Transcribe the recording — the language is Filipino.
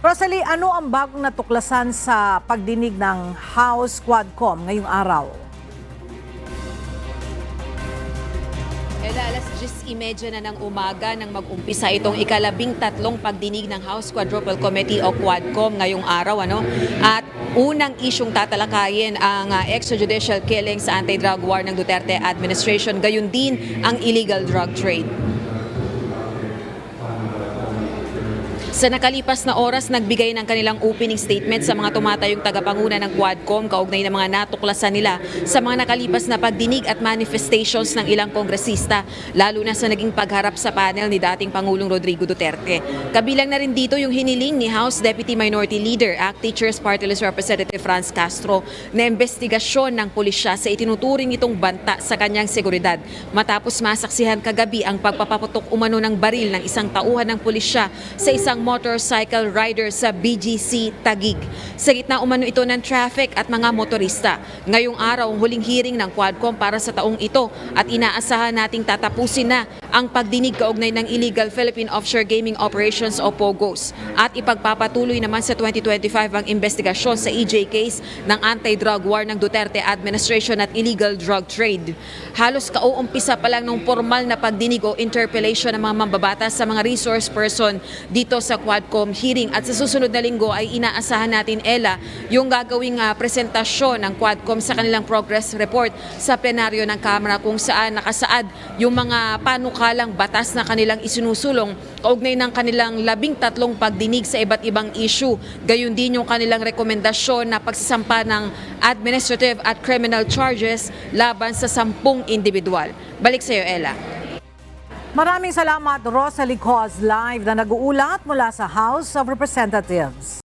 Rosalie, ano ang bagong natuklasan sa pagdinig ng House Quadcom ngayong araw? Alas 10:30 na ng umaga nang mag-umpisa itong ika-13 pagdinig ng House Quadruple Committee o Quadcom ngayong araw. At unang isyong tatalakayin ang extrajudicial killing sa anti-drug war ng Duterte administration, gayon din ang illegal drug trade. Sa nakalipas na oras, nagbigay ng kanilang opening statement sa mga tumatayong tagapanguna ng Quadcom kaugnay ng mga natuklasan nila sa mga nakalipas na pagdinig at manifestations ng ilang kongresista, lalo na sa naging pagharap sa panel ni dating Pangulong Rodrigo Duterte. Kabilang na rin dito yung hiniling ni House Deputy Minority Leader, ACT Teachers Party List Representative Franz Castro, na investigasyon ng pulisya sa itinuturing itong banta sa kanyang seguridad matapos masaksihan kagabi ang pagpapaputok umano ng baril ng isang tauhan ng pulisya sa isang motorcycle rider sa BGC Taguig. Sa gitna umano ito ng traffic at mga motorista. Ngayong araw, huling hearing ng Quadcom para sa taong ito at inaasahan nating tatapusin na ang pagdinig kaugnay ng illegal Philippine Offshore Gaming Operations o POGOs. At ipagpapatuloy naman sa 2025 ang investigasyon sa EJ case ng anti-drug war ng Duterte administration at illegal drug trade. Halos kauumpisa pa lang ng formal na pagdinig o interpellation ng mga mambabatas sa mga resource person dito sa Quadcom hearing, at sa susunod na linggo ay inaasahan natin, Ella, yung gagawing presentasyon ng Quadcom sa kanilang progress report sa plenaryo ng Kamara kung saan nakasaad yung mga panukalang batas na kanilang isinusulong kaugnay ng kanilang 13 pagdinig sa iba't ibang issue. Gayon din yung kanilang rekomendasyon na pagsasampa ng administrative at criminal charges laban sa 10 individual. Balik sa iyo, Ella. Maraming salamat, Rosalie Cos, live na nag-uulat mula sa House of Representatives.